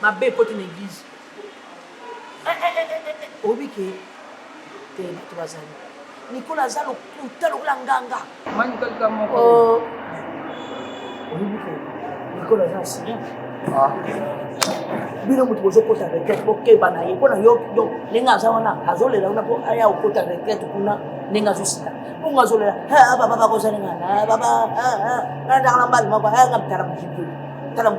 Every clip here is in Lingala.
ma belle côté une église. Oui, que tu vas Nicolas Zalo, Kouta Longanga. Oh, oui, Nicolas Zalo, ah. Bino mutu bozo kota retraite boke bana ye pona yo nenga zawana azolela una po aya ukota retraite kuna nenga zusita unga zolela ha baba ko sana ngana baba na dalam bal mako ha ngam taram jibu taram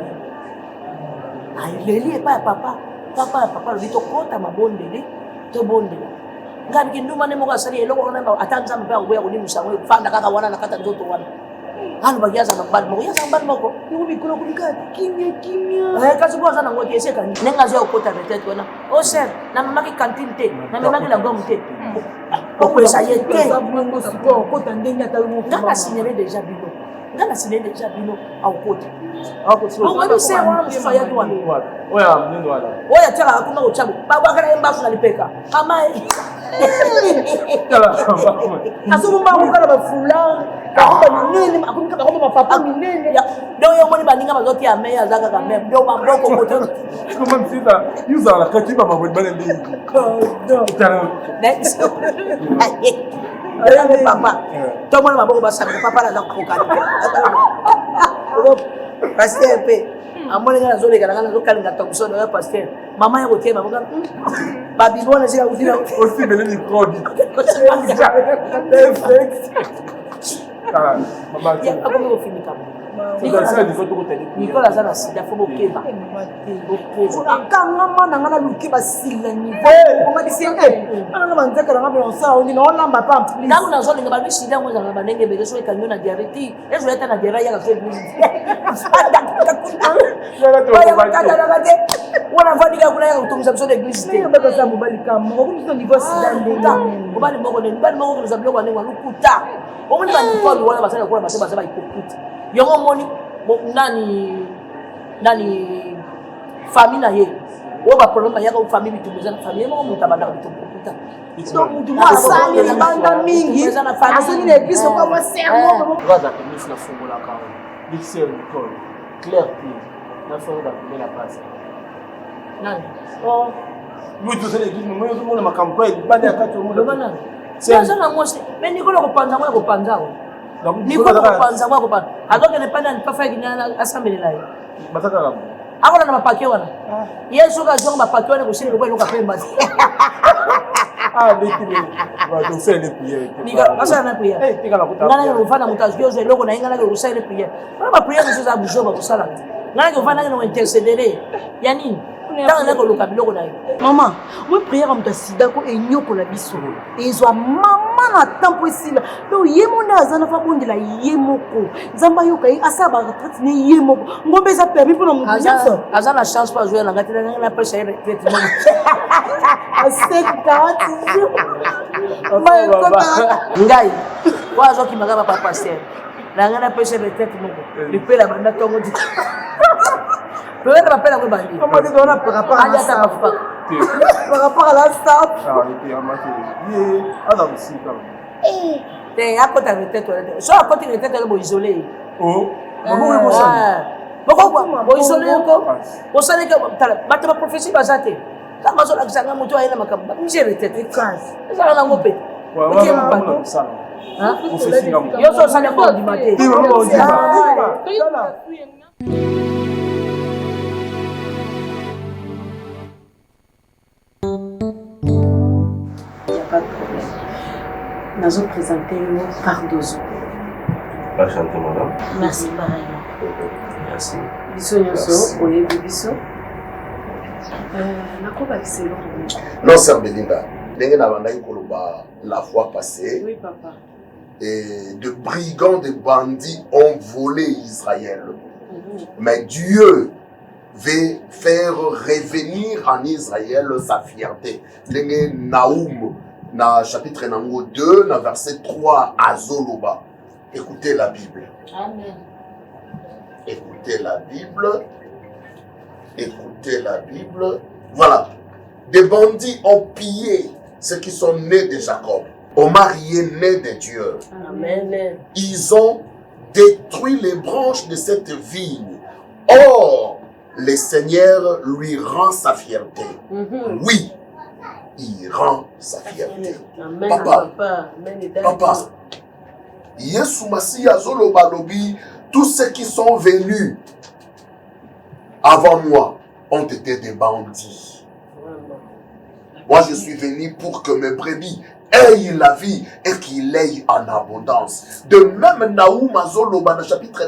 ai leli pa papa vito kota mabonde ni to bonde ngani kinduma ne moga sari eloko ona atanza mba uya kuni musango fanda kaka wana nakata nzoto wana Anu bagiaza nambali moko. Yo bikolo kulika kimya. Kasi kwa sana ngote eseka. Nenga zo okota retraite wana. Oh sir, na mama ki cantine te, na mama ki la gomme te. Okwesa yete. Sabungo siko okota ndenge ta mo. Ngana signalé déjà bino okota. Onga se wana mfaya tu wana. Oya mnendo wala. Oya tera akuma uchabu. Baba kana embafu na lipeka. Kama Asumu mbangu kana bafula. Kaomba nini? Akumika kaomba mapapa nini? Ndio yo moni baninga mazoti ya meya zaka kama ndio mamboko moto. Kama msita yuza la katiba mabodi bale ndingi. Next. Ayo papa. Tomo na maboko basa papa la kokani. Pasteur pe. Amone ngana zole kana zokali ngata kusono ya pasteur. Mama yako tema mboga. Babibona zika kudina. Aussi beleni prodi. Mama. Ya akomo kufimika. Nicolas sana sida fo bokeba. Akanga mana ngana lukiba sila ni. Koma disenke. Ana manzeka ngaba onsa oni no lamba pam. Ndangu na zole ngaba sida mo zanga banenge bereso ekanyo na diarrhée. Ezo eta na diarrhée ya ka wana vandika kuna ya kutumisa msode église te. Baba za mobali kama. Okumisa niveau sida ndenge. Mobali moko za biloko ndenge lukuta. Omoni ba Nicole wala basala kwa baseba ikokuta. Yongo moni nani famille na ye. Oba problème ya ko famille bitumeza na famille mo mutabanda bitumkuta. Donc mutu mwasali na banda mingi. Asoni na église kwa wa sermo. Brother, nous na fungola ka. Dixel Nicole. Claire P. Na fungola kwa la passe. Nani? Oh. Mutu zele église mo yo mona makampo ya banda ya kati mo. Lomana. Sasa na mwose. Mais Nicole ko panza mo ko panza. Nicole ko panza mo ko panza. Adoke ne panda ni pafa ginyana assemblée là. Bataka la. Akona na mapake wana. Yesu ka zonga mapake wana kusini kwa iluka pemba. Ah, détruit. Va donc faire les prières. Nika basa na prière. Eh, tika la kuta. Ngana ngufana mutazio zo eloko na ingana ke kusala prière. Ba prière zo za bujoba kusala. Ngana ke ufana ngana intercéder. Ya nini? Tanga na ko luka biloko na yo. Maman, moi prière am sida ko enyoko la biso. Ezwa mama na tempo esila. Do yemona azana fa bondela yemoko. Nzamba yoka asaba retraite ni yemoko. Ngombe za permis pour mutu nyonso. Azana chance pas jouer na ngati na pesa ile retraite. Asekati. Ngai. Wazo kimagaba pa pasteur. Na ngana pesa retraite moko. Lipela banda tongo di. Peut-être rappelle à Webandi. Comment tu dois par rapport à la staff? Par rapport à la staff. Ah, et puis amateur. Yé, adam si quand. T'es à côté de tête. Soit à côté de tête le isolé. Oh. Maman est mossa. Pourquoi isolé encore? Au sein que battre ma prophétie basate. Quand ma zone accent moto aina makamba. J'ai retête classe. Ça la ngopé. Ouais, ouais, ça. Hein? Prophétie ngam. Yo so ça ko di maté. Ti maman di ba. Pas de problème. Nous allons présenter Cardozo. Enchanté, madame. Merci, pareillement. Merci. Biso Nyoso, Oye Biso. Non, sœur Belinda. La fois passée, oui, papa. Et de brigands, de bandits ont volé Israël. Mais Dieu veut faire revenir en Israël sa fierté. Naoum, na chapitre 2, na verset 3 à Zoloba. Écoutez la Bible. Amen. Écoutez la Bible. Écoutez la Bible. Voilà. Des bandits ont pillé ceux qui sont nés de Jacob. Ont marié nés de Dieu. Amen. Ils ont détruit les branches de cette vigne. Or, le Seigneur lui rend sa fierté. Oui, il rend sa fierté. Amen. Papa, Amen. papa, Yesu Masi Azolo Balobi, tous ceux qui sont venus avant moi ont été des bandits. Moi, je suis venu pour que mes brebis aient la vie et qu'il ait en abondance. De même, Naoum Azoloba, dans le chapitre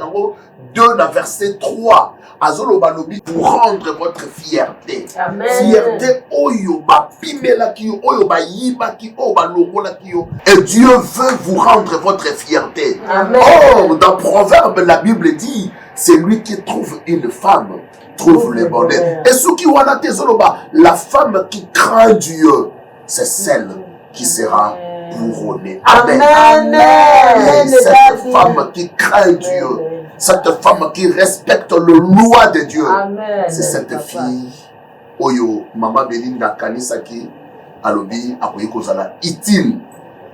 2, dans verset 3, Azoloba Lobi, pour rendre votre fierté. Amen. Fierté, oyoba, pimela kiyo, oyoba yiba ki, oyoba logola kiyo. Et Dieu veut vous rendre votre fierté. Amen. Or, dans Proverbe, la Bible dit, c'est lui qui trouve une femme trouve le bonheur. Et ce qui wana zoloba, la femme qui craint Dieu, c'est celle qui sera couronnée. Amen. Amen. Cette femme qui craint Dieu, cette femme qui respecte le loi de Dieu, c'est cette fille. Oyo, Mama Belinda Kanisaki, alobi, akoye kozala utile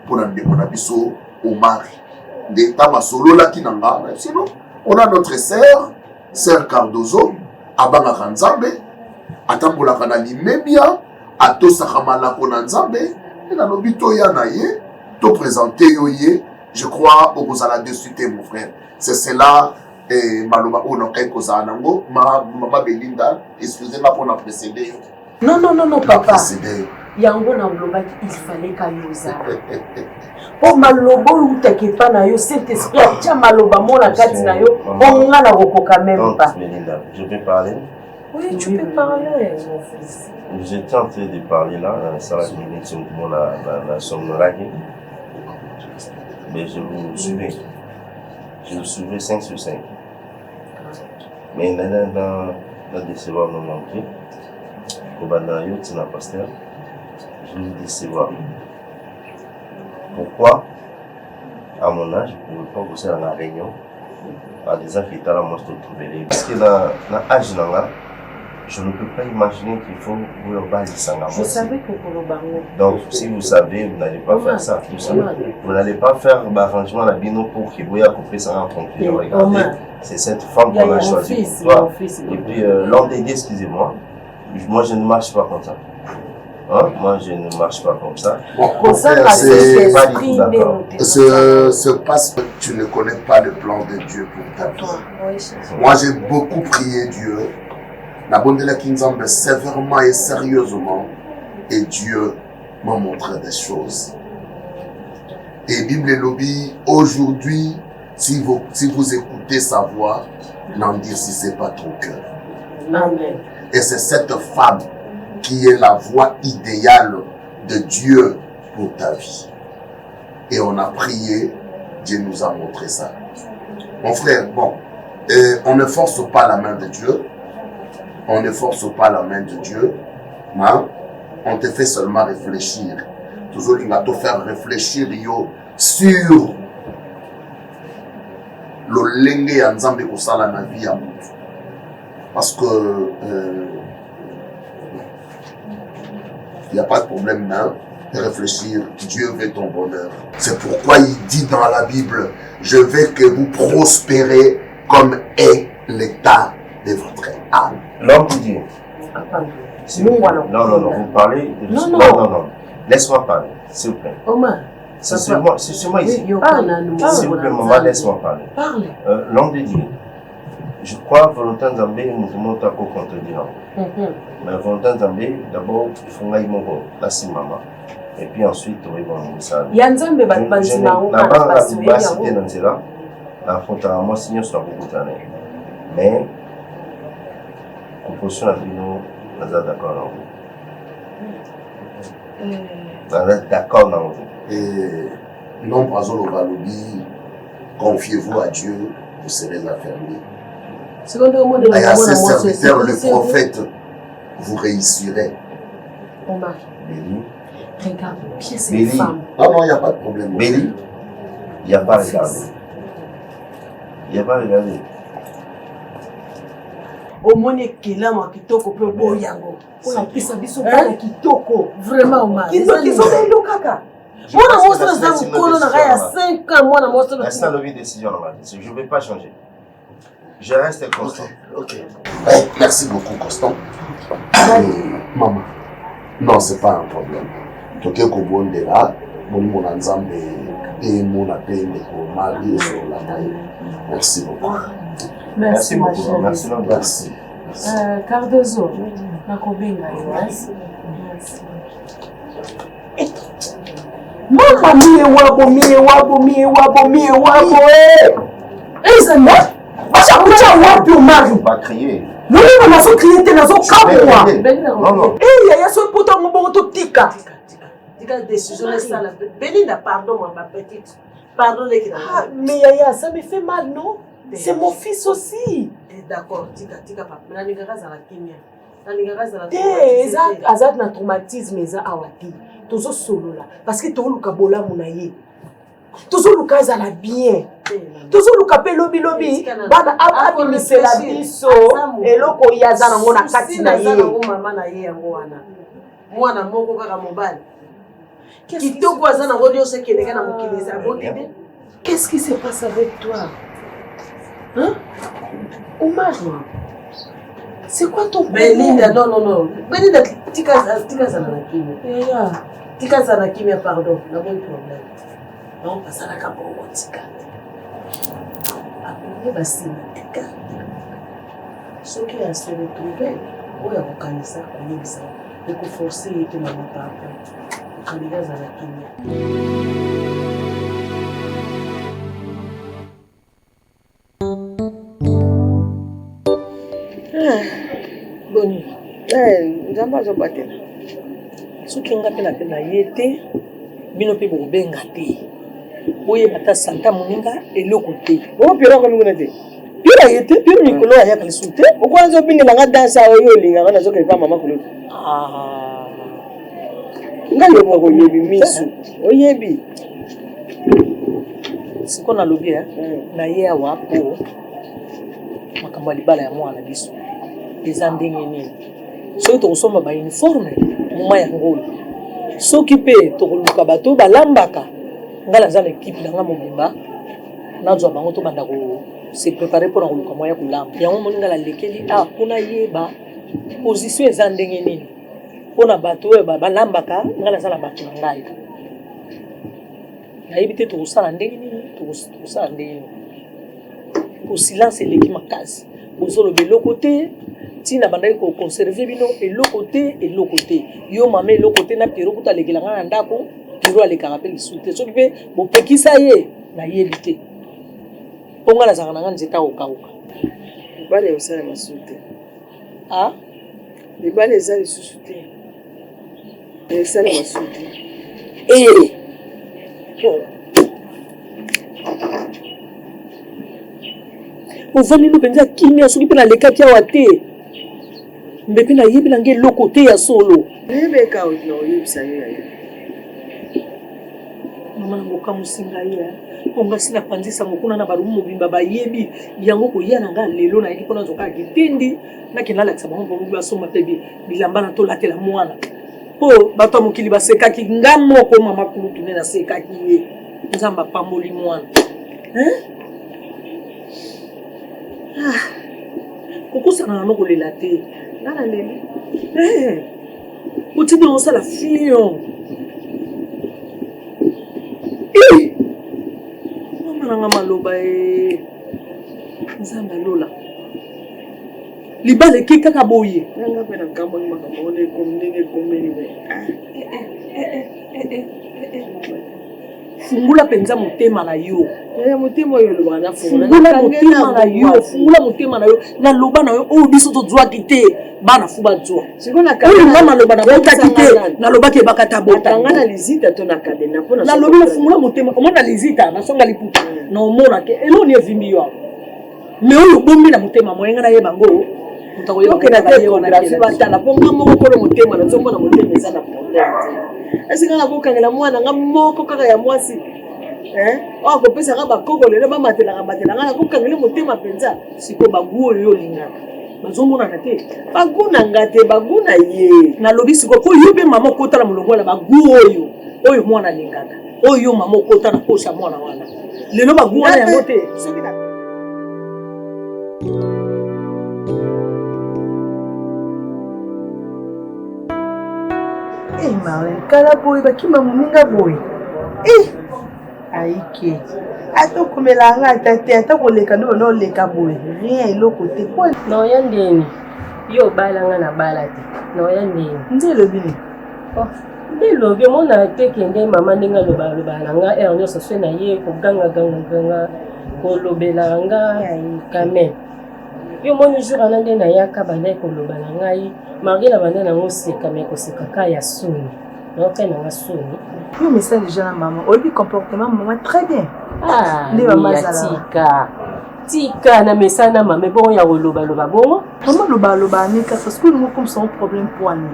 pour la biso au mari. Des tamas solo la kinanga. Sinon, on a notre sœur Cardozo, Abanga Kanzambe, Atambola Kanali Mebia, Atosaka Malako Nanzambe, et dans l'obito Yanaye, to présenter Yoye, je crois, au Kozala dessus, mon frère. C'est cela, et Maloma Onokai Kozanango, Mama Belinda, excusez-moi pour la précéder. Non, papa. Précéder. Yango na blobaki, il fallait kayoza. Po maloba ou takepa na yo, Saint-Esprit a tia maloba mo na kati na yo, onga na rokoka même pas. Melinda, je peux parler? Oui, tu peux parler, mon fils. J'étais en train de parler là, ça va venir sur la somnolage. Mais je vous suivais. Je vous suivais 5 sur 5. Mais dans décevoir mon entrée, au Bandayo, c'est la pasteur, je vous décevoir. Pourquoi, à mon âge, je ne pouvais pas bosser dans la réunion en disant qu'il était là, moi, je trouver les. Parce que dans l'âge, je ne peux pas imaginer qu'il faut vous le base Je savais que pour le baron. Donc, si vous savez, vous n'allez pas faire ça. Vous n'allez pas faire l'arrangement à la bino pour qu'il vous ait coupé ça en conclusion. Regardez, c'est cette femme qu'on a choisie pour toi. Et puis, l'homme des dieux, excusez-moi, moi, je ne marche pas comme ça. Hein? Moi, je ne marche pas comme ça. Bon, c'est parce que tu ne connais pas le plan de Dieu pour ta vie. Moi, j'ai beaucoup prié Dieu. La bonne de la Kinzambe sévèrement et sérieusement. Et Dieu m'a montré des choses. Et Bible et Lobby, aujourd'hui, si vous écoutez sa voix, n'endurcissez pas ton cœur. Amen. Et c'est cette femme qui est la voie idéale de Dieu pour ta vie. Et on a prié, Dieu nous a montré ça. Mon frère, bon, on ne force pas la main de Dieu. On ne force pas la main de Dieu. Hein? On te fait seulement réfléchir. Toujours, il va te faire réfléchir sur le lenge ya nzambe kosala na vie ya mutu. Parce que il n'y a pas de problème de réfléchir. Dieu veut ton bonheur. C'est pourquoi il dit dans la Bible, je veux que vous prospérez comme est l'état de votre âme. L'homme de Dieu. Non, vous parlez. Non. Laisse-moi parler, s'il vous plaît. Omar. C'est sur moi ici. S'il vous plaît, maman, laisse-moi parler. Parle. L'homme de Dieu. Je crois que volontaire Zambé nous demande à quoi contredire. Mais volontaire Zambé, d'abord, il faut que là, c'est maman. Et puis ensuite, on va voir ça. Il y a un Zambé qui va dire mais composition avec nous, on est d'accord. On est d'accord. Et non, pas au Balobi, confiez-vous à Dieu, vous serez affermis. Et à ses serviteurs, le prophète, vous réussirez. Omar, regarde bien cette Béli. femme. Non, il n'y a pas de problème. Béli, il n'y a pas à regarder. Il n'y a pas à regarder. Omone kelama kitoko pe boyango. Ona pisa biso bana kitoko. Vraiment Omar. Kizo kaka. Mwana moso na zamu kolo na ya 5 ans mwana moso na. C'est la décision normale. Je ne vais pas changer. Je reste constant. Ok. Merci beaucoup, Constant. Maman. Non, c'est pas un problème. Toke Kobonde là, mon ensemble et mon appel pour marier sur la taille. Merci beaucoup. Merci beaucoup. Merci. Merci. Cardozo, nakobenga Yoas. Mama mie wabo. Ezana, acha kucha wapi umari? Pas crier. Non, on a fait crier tes nazo kapwa. Non. Eh, yaya so poto mbongo to tika. Tika décision est ça la Belinda, pardon ma petite. Pardon les gars. Ah, mais yaya, ça me fait mal, non? C'est mon fils aussi. D'accord, tika papa. Mais la nigara za la kimia. La nigara za la Te, azat na traumatisme eza awati. Tozo solo là parce que to luka bola munaye. Tozo luka za la bien. Tozo luka pe lobi bana abi misela biso eloko yaza na ngona kati na ye. Mama na ye yango wana. Mwana moko kaka mobali. Kitoko aza na ngodio se keleka na mokili za botide. Qu'est-ce qui se passe avec toi? Hein? Omari. C'est quoi ton problème? Belinda, non. Belinda, tika za na kimia. Tika za na kimia, pardon. Na bon problème. Non, pas ça la kabongo tika. Après, basi tika. Soki a se retrouver, oya kokanisa, oyebisa. Eko forcer ete mama papa. Kaliga za na kimia. Boni, nzamba azobatela. Soki nga mpe na ye te, bino mpe bokobenga te. Boyeba ta santa moninga eloko te. Pira ko lunguna te. Pira ye te, pira mikolo ayaka lisu te. Okwanza obingela nga dansa oyo olingaka nazokelipa mama kolo. Nga yo moko yebi misu. Oyebi. Siko nalobi na ye awa po makambo ya libala ya mwana biso. Eza ndenge nini. Soki tokosomba ba uniforme moma ya ngolo. Soki mpe tokoluka bato balambaka nga naza na ekipe na nga mobimba nazwa bango tobanda se préparer mpona koluka mwa ya kolamba yango moni nga nalekeli mpona yeba position eza ndenge nini mpona bato oyo balambaka nga naza na bato na ngai nayebi te tokosala ndenge nini tokosala ndenge nini po silence eleki makasi bozoloba eloko te ntina bandaki koconserve bino eloko te yo mama eloko te na Piero kuta alekela nga na ndako Piero alekaka mpe lisu te soki mpe bopekisa ye nayebi te mpo nga nazalaka na nga nzeta kokauka libala osala masusu te libala eza lisusu te esala masusu te ovandino mpenza kimia soki mpe nalekaki awa te mbe mpe nayebi nange eloko te ya solo nayebeka na oyebisa yo yayo mama nakokamusi ngai ongasi napanzisango kuna na barumu mobimba bayebi yango koya na ngai lelo nayeki mpona nazokaka kitendi nakenda alakisa bango mpo basomba mpe bilamba na tolatela mwana mpo bato ya mokili basekaki nga moko mama kulutu nde nasekaki ye nzambe apamboli mwana kokosana nano kolela te ngana leli otindi osala fion mama nanga maloba nzambe alola libala eki kaka boye nanga mpe na nkamboni makambo ona ndenge ekomeli fungula mpenza motema na yo motema oyo olobaka na fungula motema na yo fungula motema na yo naloba na yo oyo biso tozwaki te bana fu bazwa oyo nga maloba nabotaki te nalobaki ebakata botanga na lizita to na kadena mpona nalobi na fungula motema omona lizita nasonga liputa na omona ke eloni evimbi yo me oyo bombi na motema moyenga na ye bango okena te ekografi batala mpo nga moko kolo motema nazomona motema eza na problème esika na kokangela mwana nga moko kaka ya mwasi oyo akopesaka bakoko lelo bamatelaka nga nakokangele motema mpenza siko bagu oyo olingaka bazomonana te bagunanga te baguna ye nalobi siko po yo mpe mama okotala molongo na bagu oyo mwana alingaka oyo mama okota na posha mwana wana lelo bagu wana yango te Marlène, kala boy bakima moninga boy. Aïké. Attends comme la nga tête, attends qu'on les canaux non les caboy. Rien est l'autre côté. Non yandeni. Yo balanga na balati. Non yandeni. Ndé le bini. Oh, ndé le bi mona tekende mama ninga lo balanga ernyo so se na ye ko ganga ko lobela nga quand yo moni jour anande na yaka bana ko lobala ngai mari la bana na ngoseka me ko sekaka ya soni donc na nga soni yo message déjà na maman obi comportement maman très bien ndi mama tika na mesana mama bon ya loba bon maman loba ni ka parce que nous comme son problème pour ani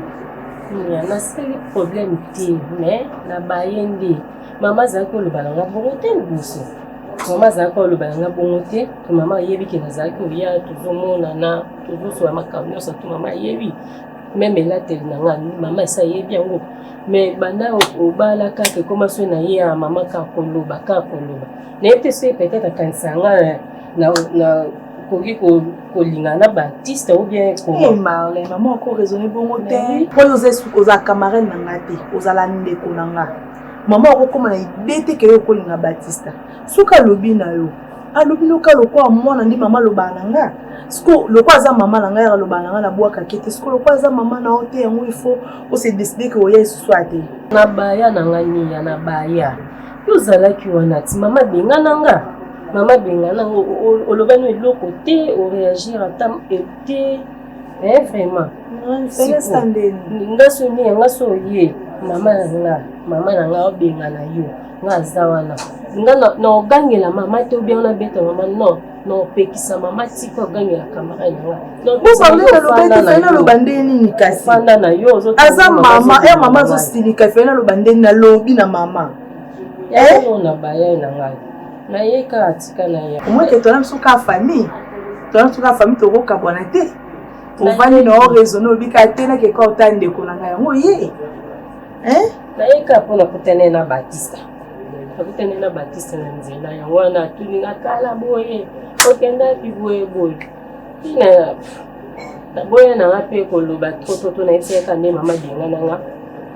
ya na seli problème ti mais na bayende mama za ko loba nga bon te buso mama za ko loba nga bon te to mama yebi ke na za ko ya tuzomona na tuzoso ya makamyo sa to mama yebi même la tel na nga mama sa yebi yango mais bana obala ka ke koma so na ya mama ka koloba na ete se peut-être kansanga na koki kolinga na Baptiste ou bien ko Marlène maman ko raisonner bon te pour oza camarade na ngati ozala ndeko na nga maman ko koma na idée ke yo kolinga Baptiste suka lobi na yo alobi no ka lokwa mwana ndi mama loba na nga sko lokwa za mama na nga ya loba na nga na bwaka kete sko lokwa za mama na ote yango il faut o se décider que oya swate na baya na nga ni ya na baya yo zala ki wana ti mama benga na nga oloba no eloko te o réagir atam ete vraiment nga so ni nga so ye mama na nga obenga na yo nga zawana nga na ogangela mama te bien na beta mama non pekisa mama tika ogangela camarade nga donc na lo bandeni ni kasi fanda na yo aza mama zo stilika fena lo bandeni na lobi na mama na baya na nga na yeka atika na ya moi que toi suka famille to ko kabona te ovani na raisonner obika tena ke ka otande ko na nga yango ye na yeka pona kutene na Baptiste na nzela yango wana tuninga kala boye okenda piboye boye na boye na ngape koloba toto na etseka nde mama benga na nga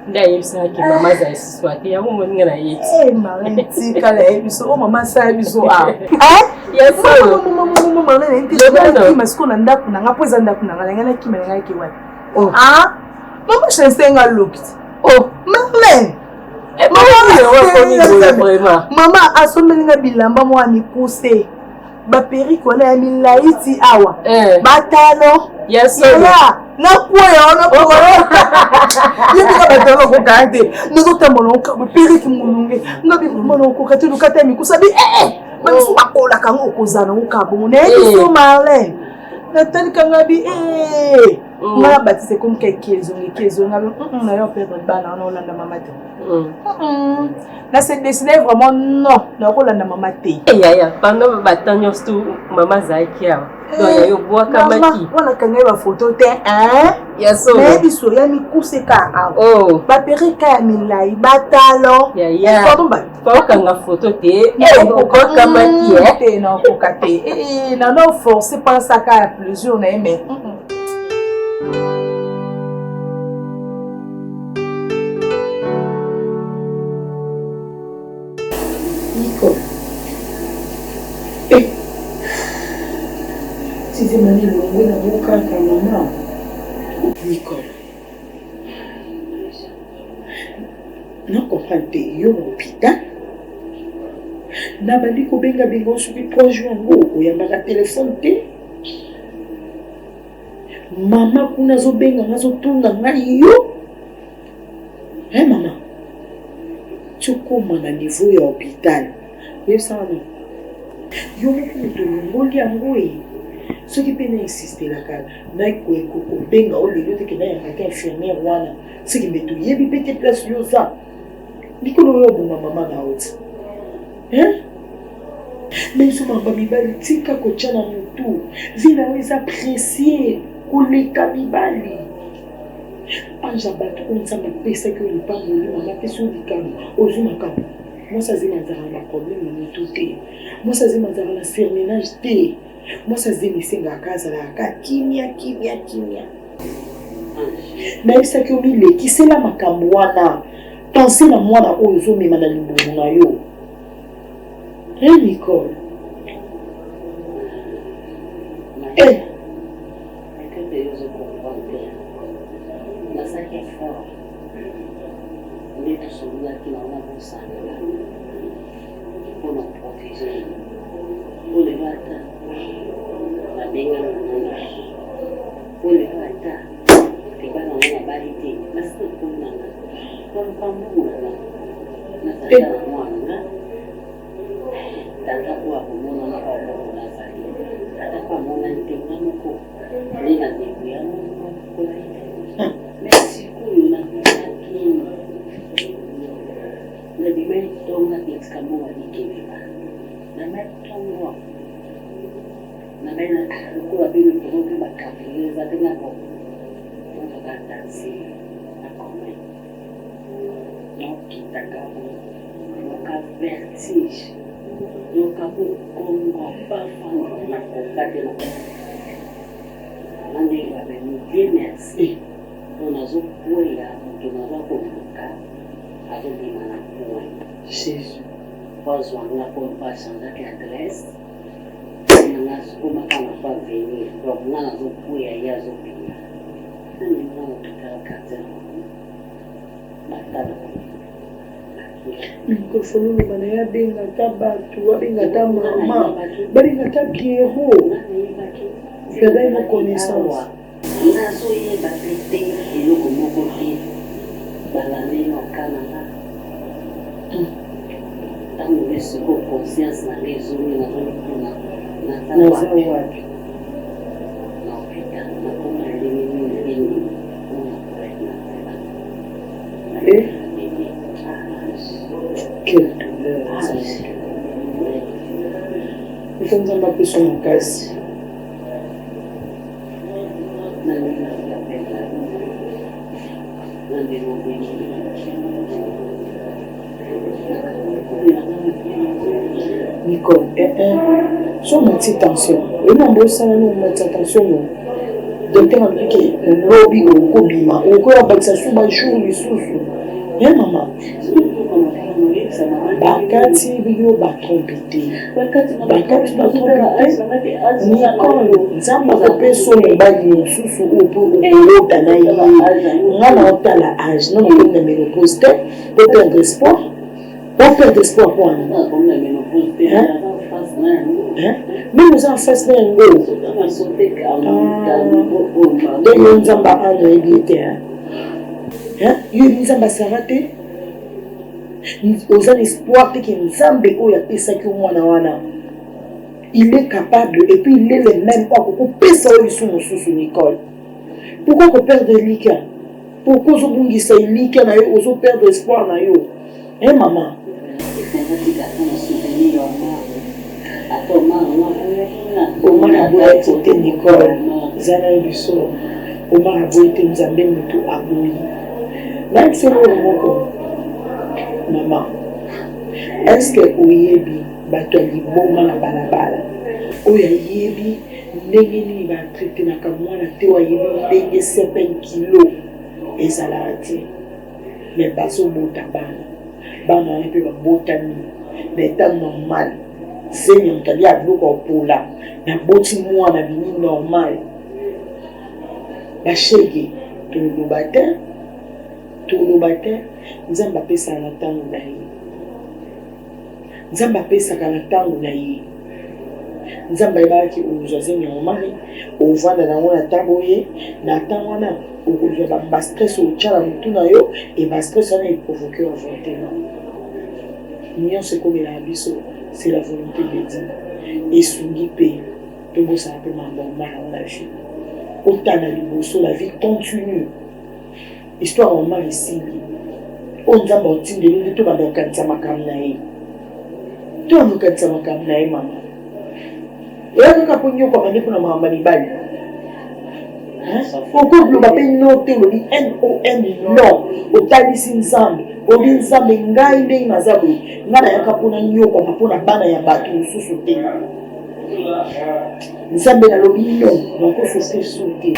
nda yebisa ki mama za iswati yango moninga na yeti Marlène tika la ebiso mama sa ebiso yes mama na nti masko na ndaku na nga poza ndaku na nga ngana kima nga ke wati mama shensenga lokiti Marlène mama asomelinga bilamba mwa mikuse baperiki wana ya milaiti awa batalo na kuya wana yebika batalo kokate nozotambola baperiki mulunge ngabi mona kokate lukata ya mikusa bi bamisu bakolaka ngo okozala ngo kabongo nayebiso Marlène natalika ngabi nga Baptiste comme kezo ngabi na yo perdre bana wana olanda mama te na se décider vraiment non na kolanda mama te ya pendant batanyo stu mama zaki awa donc yo boa kamaki wana kanga ba photo te yaso na biso ya mikuse ka awa ba perika ya milai batalo pa kanga photo te ko kamaki te na kokate na no forcer penser ka plusieurs na mais Si c'est mani longo na boka ka mama Nicole na comprendre yo hôpital na bandi ko benga subi projet yango oyambaka téléphone te mama kuna zo benga ngazo tunga ngai yo mama tukoma na niveau ya hôpital yo sana yo moko tolongoli yango soki mpe na insistelaka naikoeko kobenga o lelo teke nayambaka infirmière wana soki mbe toyebi mpe te place yo oza likolo oyo oboma mama na oti biso mamba mibali tika kotya na motu vi na yo eza précie koleka mibali anja bato oyo nzambe apesaki oyo lipango oyo mama apesi oyo likambo ozwi makambo Moi, ça c'est un problème, on est tout. Moi, ça c'est un cerminage. Moi, ça c'est un casa là, kimia. Mais ça qui est qui c'est la makamwana. Pensez la moi na ozo mais madame na yo. Hein, Nicole? Eh. Pour nous protéger, pour les battre, la baignade, pour les battre, les ballons, la barité, la stoppe pour nous, pour le pambou, la tata, moi, tata, quoi, pour mon enfant, pour la salle, tata, pas mon intérêt, mon corps, les gars, merci, pour nous, la na dimai tonga exkamo walikebeba na mai tongo na mai na kula bibi kutoka bakafeza tena kwa tansi na kome no kitaka no ka vertige no ka kongo pa fanga na kokate na nande ba ni merci onazo kuya tunazo kuvuka Jésus. Pós uma compaixão daquela adresse, nós como a para venir, nós o fui aí as opiniões. Não não aquela casa. Batalha. Microfone no maneira bem tabatu, bem mama, bem tabiero. Verdade não connaissance. Nós o ia bater e no como que balane no canal. Tanto isso com consciência na mesma na zona não fica na como ele que douleur. Então não vai pessoa no caso. Nicole, sur ma petite tension. Et non, bon, ça, non, ma petite tension, non. Donc, tu as dit que le lobby au Kobima, au Koya, ça sous ma jour, les sous-sous. Hein, maman? Bakati, bio, batrompité. Bakati, batrompité. Nicole, Zamba, kopé, son, bagi, sous-sous, au Danaï. On a la âge, non, on a mis le poster, pour perdre espoir. Pour perdre espoir, quoi. Même nous en faisons un go. Donc, nous en avons un évité. Nous en s'arrêter. Nous avons l'espoir que nous avons fait il est capable et puis il est le même pas pour ça sous Nicole. Pourquoi on perd de l'ika? Pourquoi on ça l'ika na yo, on perd espoir na yo? Hein maman? Omar a beau être Nicole, Zana Bisso, Omar a beau être Nzambe Mutu Aboui. Même si nous maman, est-ce que Oyebi batoli boma na balabala? Oyebi ndenge nini ba traité na kamwana te Oyebi ndenge 7 kilos ezalati. Mais baso bota bana. Bana pe ba botani. L'état normal. C'est un cas de pour là. La botti moi la vie normale. La chèque, tout le matin, nous avons appelé ça la tango naïe. Nous avons appelé ça la tango naïe. Nous avons appelé ça normal. On voit dans la taboye, la tango na, on va stress au tchala tout na yo et va stress on est provoqué en avortement. Nous c'est comme la biso. C'est la volonté de Dieu. Et Sungi P, tout ça peut m'emmener dans la vie. Autant la vie continue. Histoire en mal ici. On a bâti de nous, tout va dans le cadre de ma caméra. Tout dans le cadre de ma caméra, maman. Et là, nous avons pour ma maman Nibali. Pourquoi vous m'appelez noté le NOM non otalisi nzambe oli nzambe ngai ndenge nazabu ngana yakapona nyoko mpona bana ya bato mosusu te nzambe nalobi non nakofoke sote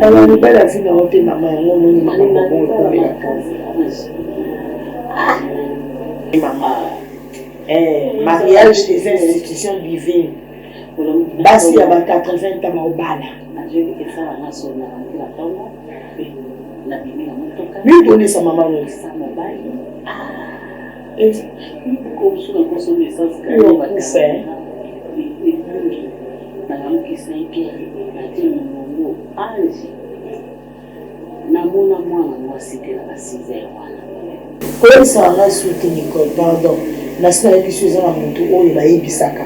alors libala vina ote mama yango noni mama mariage des institutions divines basi ya ba 80 ans maobala lui donner sa maman namona mwana mwasi te na basize wana koyebisaka suki Nicole pardon nasina yebiso eza na motu oyo bayebisaka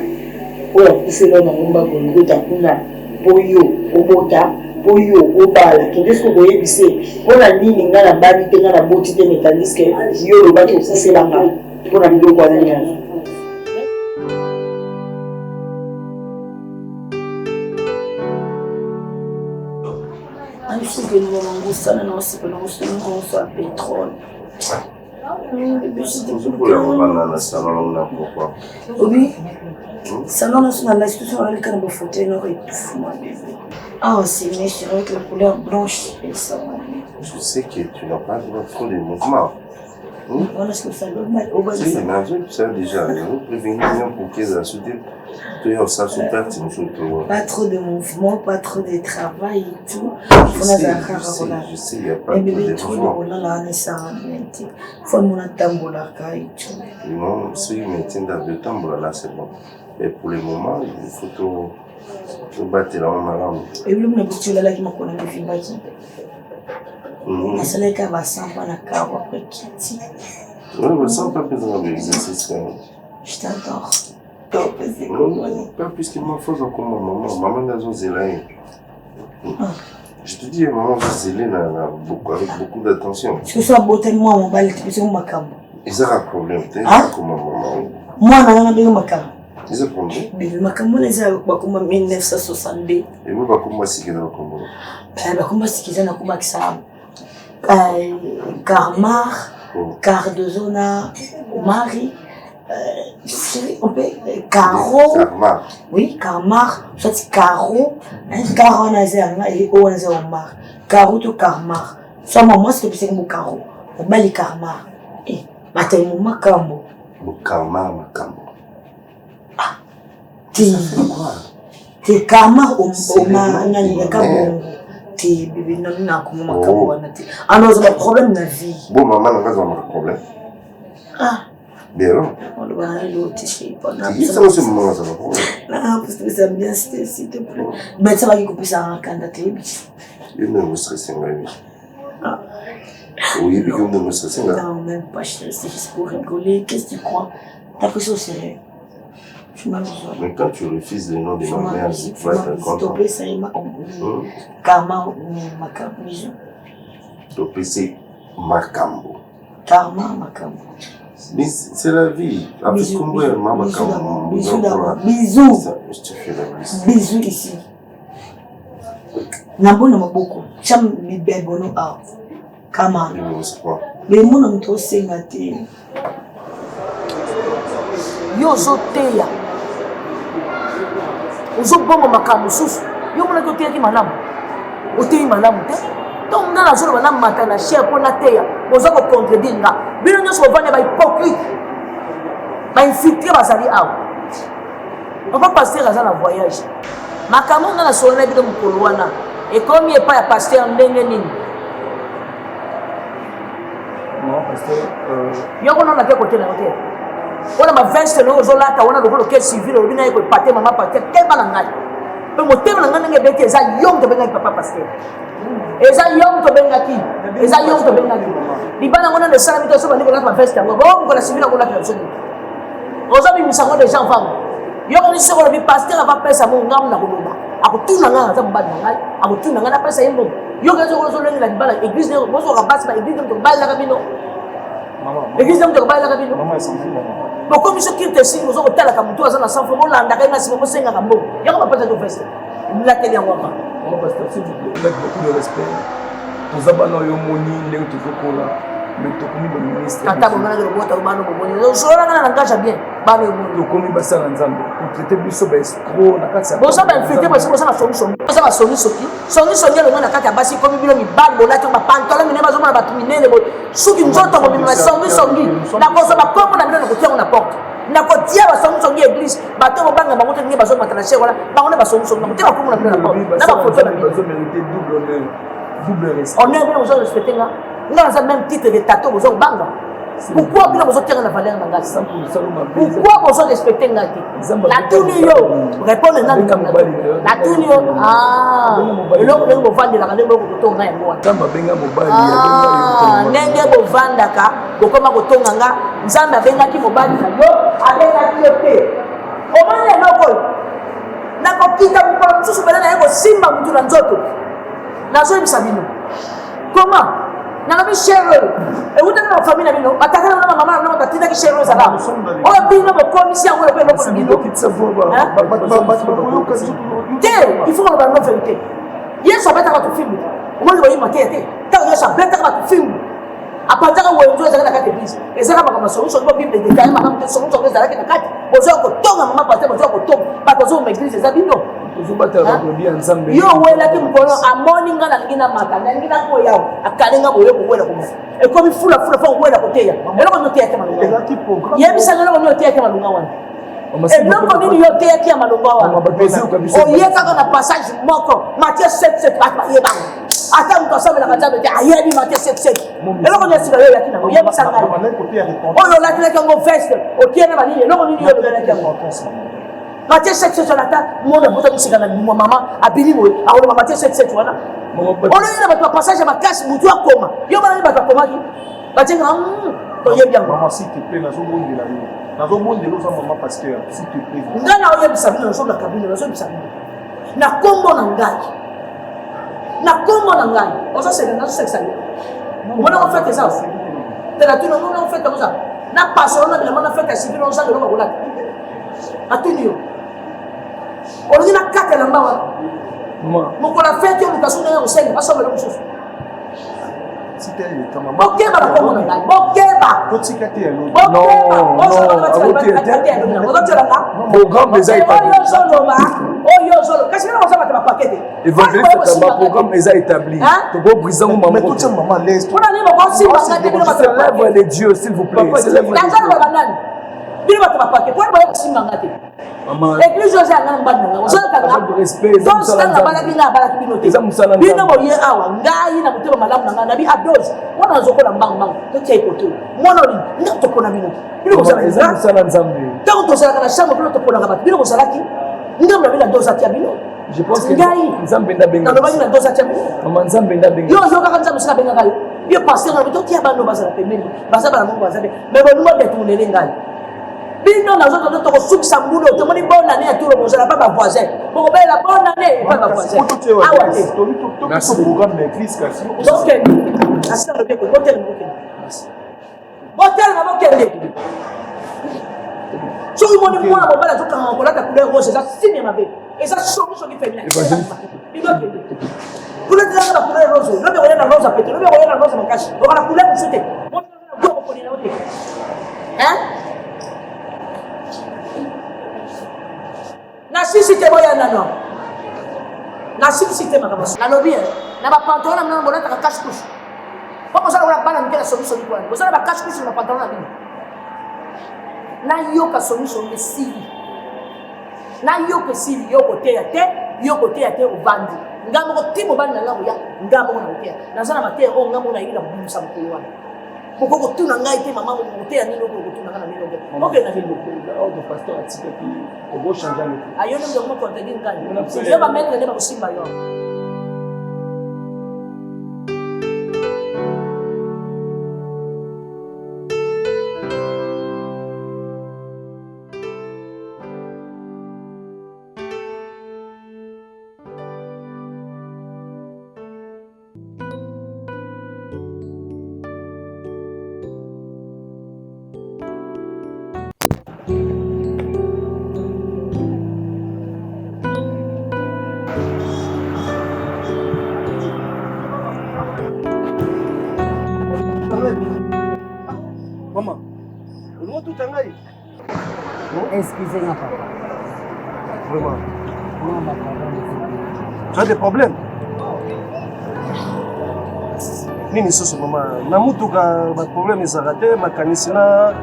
oyo akufela bango bagolgota kuna mpo yo obota mpo yo obala kende soki boyebise mpona nini ngai na bali te ngai na boti te métalliske yo olobaki okufelanga mpona biloko wana nyonso que nous avons ça, nous avons pétrole. Oui, salon national, la situation dans laquelle on fauteuil noir et tout. Ah, c'est une chérie avec la couleur blanche et ça. Je sais que tu n'as pas le droit de faire des mouvements. Voilà ce que ça donne mal au bas. Si, mais tu sais déjà, il faut prévenir pour qu'ils assoudent. Pas trop de mouvement, pas trop de travail et tout. Je sais, il n'y a pas de mouvement. Non, si je maintiens dans le tambour là, c'est bon. Mais pour le moment, il faut te battre la main. Et vous me dites là qui m'a connu le film bâti. C'est là qu'il va s'en aller à Caro après Kitty. Oui, mais ça, pas besoin d'exercice. Je t'adore. Non, pas plus que ma force comme ma maman. Maman n'a pas zélé. Je te dis, maman va zéler avec beaucoup d'attention. Est-ce que ça beau tellement mon bal tu peux ma cam. Ils ont un problème, tu sais, comme ma maman. Moi, non, non, ma cam. Ils ont un problème. Mais ma cam, on est à comme 1962. Et moi, comment c'est qu'il y a un problème? Comment c'est qu'il y a un problème ça? Carmar, Cardozona, Marie. On peut Caro. Carmar. Oui, Carmar. Soit Caro. Caro Nazerna et O Nazeromar. Caro to Carmar. Soit maman, c'est que c'est Caro. On bat les Carmar. Et matin, mon macambo. Carmar, macambo. Ah. T'es Carmar au macambo. T'es bébé, non, non, comme macambo. Alors, c'est un problème de la vie. Bon, maman, on a un problème. Ah. Bien, non? On doit aller au t-shirt. Ça, c'est mon moment, ça va problème. Non, parce que ça bien, s'il te plaît. Mais ça va y couper ça en candidature. Il ne me stresse pas. Oui, puis il ne me stresse pas. Non, même pas, c'est juste pour rigoler. Qu'est-ce que tu crois? T'as pris ça au sérieux? Je m'amuse. Mais quand tu refuses le nom de ma mère, tu vas être content. S'il te plaît, ça y est, Karma, Macambo. S'il te plaît, c'est Macambo. Karma, Macambo. Mais c'est la vie. Après combien de maman Macambo? Bisous d'abord. Bisous. Je te fais la bise. Bisous ici. Nabona maboko. Cham libé bono a. Kama. Mais mon homme to sengate. Yo zoteya. Ozo bongo makambo susu. Yo mona ko teya ki malamu. Oteyi malamu te. Donc nga na zolo bana mata na cher pour na teya. Ozo ko contredire nga. Bino nyoso bavane ba hypocrite. Ba infiltrer bazali awa. On va passer à la voyage. Makambo nga na solo na bino mukolo wana. Et comme il pas ya pasteur ndenge nini. Non, pasteur yo ko na ke côté na côté. On a 20 no zolata on a le que civil on a ko pater maman pater quel balangai. Pe mo tema nga nga bete za yom to benga papa pasteur. Eza yom to benga ki. Eza yom to benga ki. Di bana ngona de sala mito so bani ko na 20 ngo bo ko na civil ko na ka so. Oza bi misango de gens femmes. Yo ko ni se ko bi pasteur va pesa mo ngam na ko ba. Ako tuna nga za mbadi ngai. Ako tuna nga na pesa yembo. Yo ka zo ko so lengi la bala église ne mo so ka basi ba église to bala ka bino. église donc tokobalaka bino Maman, elle s'en fout, maman. bokomi soki te si ozo kotalaka motu aza na sanfo bolandaka ye na nsima bosengaka mbongo yango bapesa tofeste milateli yango ama Maman, pasteur, s'il vous plaît, avec beaucoup de respect, nous avons eu moni, nous avons mais tu as le ministre. ata bomanaki lobota bano bomoni osololanga na ngasha bien bano eboni tokomi basala nzambe kotraite biso baescro na kati ya boza bainfiltre bosi bosala songisongi boza basongisoki songisongi elongo na kati ya basi komi bino mibali bolati bapantolo minene bazomona bato minene boye suki nzoto bobima songisongi nakozwa bakombo na bino na kotiango na porte nakotia basongisongi église bato bobanga bango te ndenge bazomata na chere wana bango nde basongisongi nakotia bakombo na bino na porte na bafoto na bino bazomérite double honneur double respect honneur bino bozo respecte nga nga naza même titre de tato bozo kobanga pourquoi bino bozotenga na valeur na ngai pourquoi bozo respecte ngai te natuni yo répondre nani natuni yo eloko ndenge bovandelaka ndenge bokotonga yango wana ndenge bovandaka bokoma kotonga nga nzambe abengaki mobali na yo abengaki yo te omoni eloko oyo nakokita mokolo mosusu pene naye kosimba mutu na nzoto nazoyebisa bino comment nalobi chere oyo ewutaki na bafamille na bino bataka na na mama na bino batindaki chere oyo ezala oyo bino bokomisi yango eloko eloko na bino te il faut koloba no vérité yesu abetaka bato filme omoni boyima te te ntango yesu abetaka bato filme apanzaka wenzo ezalaki na kati église ezalaka makambo songisongi bo bible detaye makambo te songisongi ezalaki na kati bozoya kotonga mama paster bozoya kotonga bato ozoma église eza bino yo owelaki mokolo amoni nga nalingi namata nalingi nakoyawo akalinga boye kowela komo ekomi fulafula fo kowela koteya eloko nini oteyaki malonga yebisanga eloko nini oteyaki malonga wana eloko nini yo oteyaki ya malonga wana oyekaka na passage moko Matthieu 7:7 bato bayebanga ata moto asambelaka nzambe te ayebi Matthieu 7:7 eloko nini esika yo oyaki nango yebisa ngai oyo olatilaki yango veste otiene banini eloko nini yo olobelaki yango Matthieu 7:7 ata mona bota musika na bimwa mama abili boye akoloma Matthieu 7:7 wana oloyina bato bapassage makasi mutu akoma yo banani bato akomaki batienga toyebi yango maman s'il te plaît nazobondela yo nazobondela oza mama pasteur s'il te plaît ngai na oyebisa bino nazolaka bino nazoyebisa bino na kombo na ngai na kombo na ngai ozoseka nazosekisa yo omona ofete eza tela tino omona ofete oza na pasolo na bilamba na fete civil ozanga eloko kolata atuni yo olingi nakatela mba wana mokola fete oluka so ndenge kosenga basombela mosusu bokeba na kombo na ngai bokeba programme eza établi oyo ozoloba kasi bino oza bato bapakete programme eza établi tobobrizango mpona nini bokosimbanga te bino bato célèbre les dieux s'il vous plaît nazaloba banani bino bato bapake mpona boya kosimbanga te église oyo ezalanga na mbandi nanga ozolakanga abalaki nga abalaki bino te bino boye awa ngai na motema malamu na ngai nabi adose wana nazokola mbangambango totia epoto mwana olini nga topona bino bino kozala ntango tozalaka na chambre bino toponaka bato bino kozalaki ngambo na bino na dose atia bino ngai nalobaki na dose atia bino yo ozokaka nzambe sika abengaka yo yo paster na bito tia bano bazala pembeni baza bana mongo baza be me bolingo detunele ngai bino nazototo tokosukisa mbula otomoni bonne année ya turo bozala pa bavoisin bokobela bonne année pa bavoisin awa te botelema bokende soki moni mwana mobali azokanga kolata couleur rose eza signe ya mabe eza soki femina binokende kuletelanga na couleur rose lobe koya na rose apete lobe koya na rose makasi okala couleur mosu te bokokolina o te nasisi te boya nano nasisi te makambo nalobi na bapantalon na bino bolataka cache-couche po bozala kola bana mike na songisongi kuna bozala bacache-couche na bapantalon na bino nayoka songisongi esili nayoka esili yo koteya te yo koteya te ovandi nga moko ti mobali na nga koya nga moko na koteya naza na mateya oyo nga moko nayeli na kobimisa mokolo wana oko kotuna ngai te mama koteya nini oko kotuna nga na bino te okenda bino ayo nde moko contredire ngai yo bametre nde bakosimba yo excusez-moi, papa. Vraiment. Non, ma pardon. Tu as des problèmes? Nini soso maman, na mutuka ba problème ezaka te, makanisi na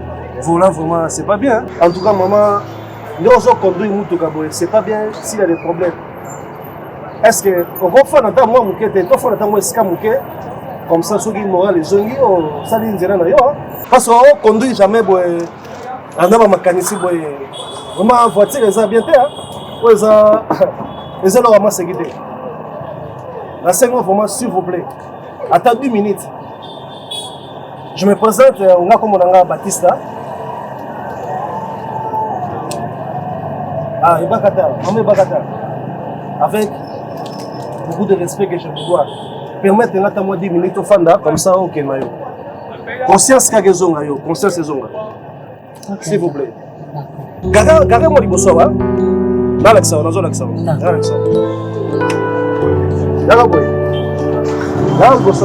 volant vraiment c'est pas bien. En tout cas maman, nous on conduit mutuka boy, c'est pas bien s'il y a des problèmes. Est-ce que on va faire dans moi muke te, on va faire dans moi ska muke comme ça ceux qui moral les zongi o ça dit nzela na yo parce qu'on conduit jamais boy. Anda ba makanisi boy. Vraiment voiture eza bien te hein. Ouais ça eza là vraiment sécurité. La seconde vraiment s'il vous plaît. Attends 2 minutes. Je me présente, on a comme on a Batista. Ah, Ibakata, Maman Ibakata. Avec beaucoup de respect que je vous dois. Permettre d'attendre 10 minutes au Fanda, comme ça, ok, Mayo. Conscience qu'a zonga yo, conscience zonga. S'il vous plaît. Garez-moi du bonsoir, hein. Dans l'accent, dans l'accent. Dans l'accent. Garez-moi. Là, on gosse.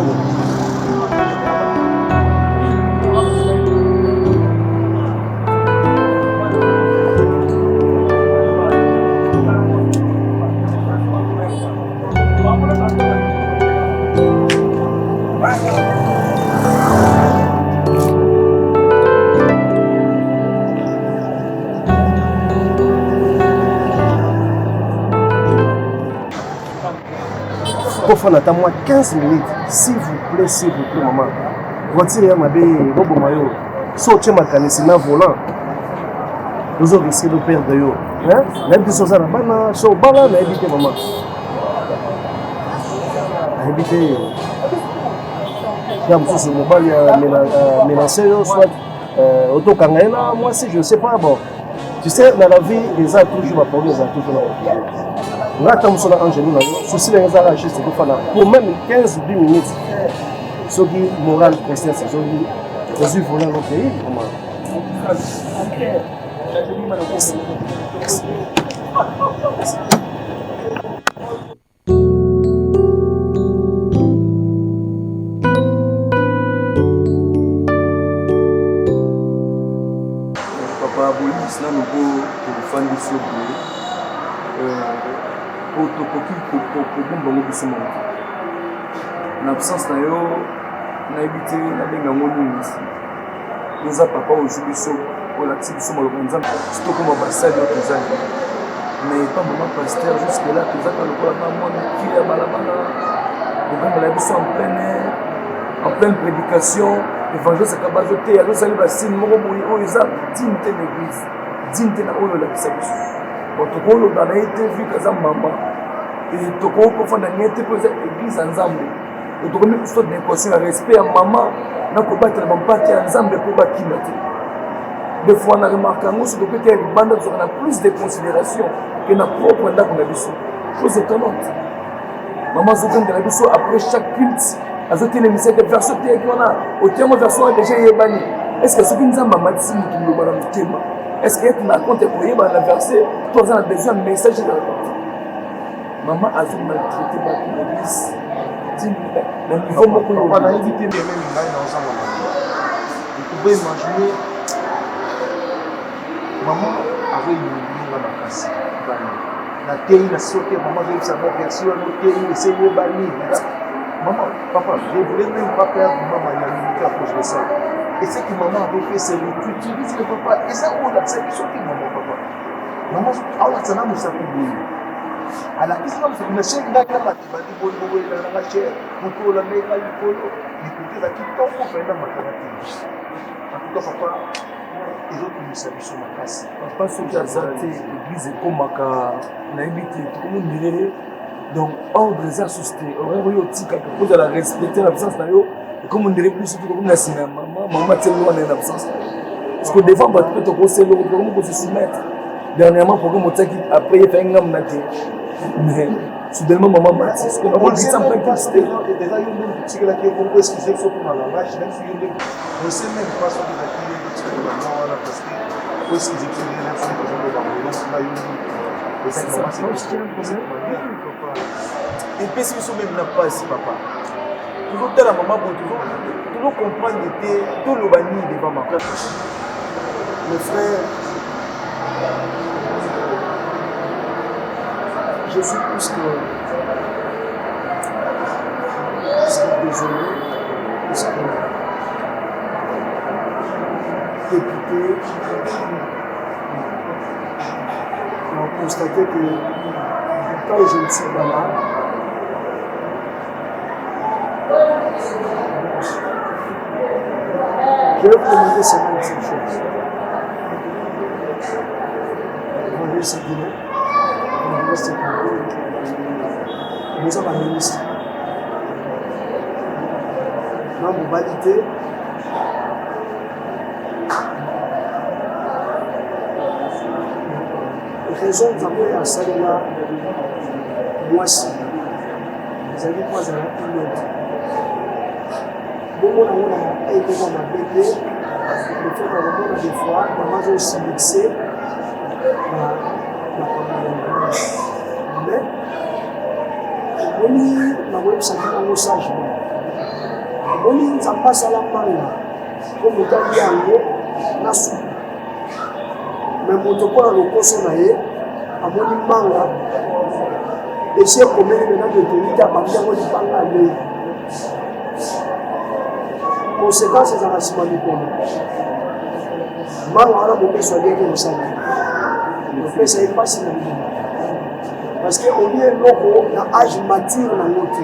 Pour faire attends moi 15 minutes, s'il vous plaît, maman. Voiture ma belle, Bobo Mayo. Sortez ma canisse na volant. Nous avons risqué de perdre yo. Hein? Même si ça na bana, so bala na éviter maman. Éviter. Comme ça c'est mobile menacer soit auto kangaina moi si je sais pas bon. Tu sais dans la vie les a toujours ma problème, ça toujours là. Là, comme ça, Angéline, ceci les gens agissent pour même 15 ou 10 minutes. Ceux qui moral, conscience, ceux qui volent dans le pays. Papa, Bolis, là, nous pour faire des choses. Autocopi pour bomber le bison. L'absence d'ailleurs n'a évité la bengamoni ici. Nous a papa aujourd'hui sur la petite somme le bonzam. C'est tout comme un bassin de tous amis. Mais pas maman pasteur jusque là que ça quand le corps maman qui est balabala. Pour quand la bison en pleine prédication, l'évangile c'est cabazoté. Alors ça lui va signer mon boui au isa digne de l'église, digne de la haut la bison. Protocole dans été vu que ça maman et toko ko fanda ngete pour cette église ensemble et toko mi so d'équation à respect à maman na ko battre bon parti ensemble pour bakina des fois on a remarqué ngo so que les bandes on a plus de considération que na propre ndako na biso chose étonnante maman zo quand la biso après chaque culte azote les messages de version qui on a au thème version déjà yebani est-ce que ce qui nous a maman dit nous bala mutema est-ce que tu m'as compté pour y avoir verset toi on a besoin de message de maman a maltraité l'église le niveau beaucoup on a invité les mêmes ensemble vous pouvez imaginer maman avait une dans ma casse la télé la sauté maman j'ai eu sa version la télé c'est le bani maman papa je voulais même pas perdre maman il y a une à cause de ça. Et ce que maman avait fait, c'est tu utilises le papa. Et ça, on a c'est ce que maman, papa. Maman, on a ça, on a ça pour vous. Alors, islam, c'est une chaîne là, qui a dit, bon, la chair, pour la méga, il faut l'écouter, là, qui tombe pour faire la maternité. En tout cas, papa, les autres nous savent sur ma casse. Papa, ce qui a zaté, l'église est comme ma naïvité, comme on dirait. Donc, ordre des associés, on aurait eu aussi quelque chose à la respecter, l'absence d'ailleurs. Comme on dirait plus surtout comme la cinéma, maman tient loin de l'absence. Parce que devant, tu peux te conseiller, tu peux se soumettre. Dernièrement, pour que mon tête après, il fait un homme naté. Mais, soudainement, maman m'a dit, ce qu'on a dit, ça me fait quitter. Déjà, il y a une petite qui a compris ce qui s'est fait pour la langage, même si on ne sait même pas ce qu'il a dit, parce que où est-ce qu'ils écrivent les lettres, par exemple, dans le nom, là, il y a une. C'est ça, et puis, si vous même n'a pas ici, papa. Toujours telle la maman, toujours comprendre que tout le bani devant ma frère. Le frère, je suis plus que désolé, parce que député, on a constaté que quand je ne suis pas là, je vais vous demander seulement une seule chose. Vous voyez ce Guinée, vous voyez ce Guinée, nous avons un ministre. Dans mon validé, raison de savoir à Salina, moi aussi, vous avez pas à la pilote. Bon, on a été dans ma bébé, le fait d'avoir des fois, maman j'ai aussi mixé, mais, on a vu ça dans le sagement. On a passé à la main, comme le temps de la soupe. Mais mon topo dans le coso naé, à mon manga, et c'est comme les maintenant de tenir à partir de l'ipanga le. Conséquences des arrachements du corps. Manga a beaucoup soigné que nous savons. Le fait ça est pas si mal. Parce qu'on est loco dans âge mature dans notre.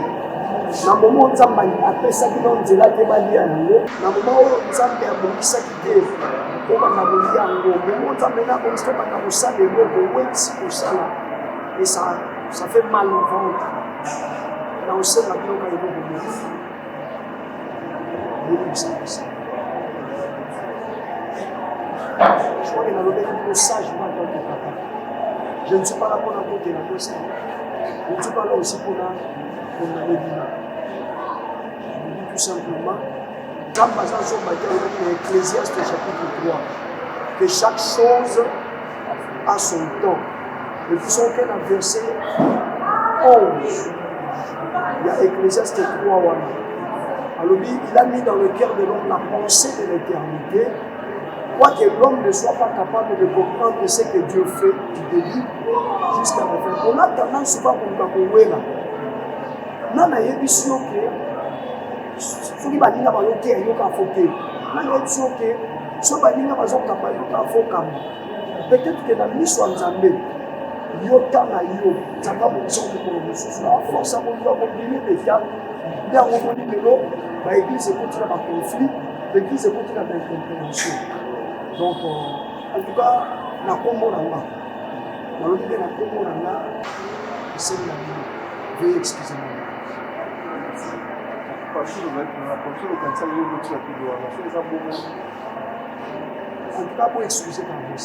Na moment où Nzamba apesa ki na nzela te bali yango na moment où Nzambe abongisa ki te ko bana boli yango moment Nzambe na bongisa bana kosala eloko wetsi kosala et ça fait mal au ventre na osala biloko ya eloko moko je crois que dans le même sage moi en tant que papa je ne suis pas là pour la côté la cosa je ne suis pas là aussi pour la médina. Tout simplement, quand Bazan dans Ecclésiaste chapitre 3, que chaque chose a son temps. Et puis son qu'un verset 11, il y a Ecclésiaste 3. Alors il a mis dans le cœur de l'homme la pensée de l'éternité, quoique l'homme ne soit pas capable de comprendre ce que Dieu fait du début jusqu'à la fin. On a tendance souvent à comprendre. Nana yebiso ke soki baninga bayoke yoka foke nana yebiso ke so baninga bazoka bayoka foka peut-être que la miso nzambe yota na yo nzamba boso ko mosusu na force à konduwa ko bini beta bien on moni lelo ba église continue ba conflit l'église continue ba incompréhension donc en tout cas na kombo na nga na lobi na kombo na nga c'est la vie veuillez excusez-moi. En tout cas, pour excuser par vous,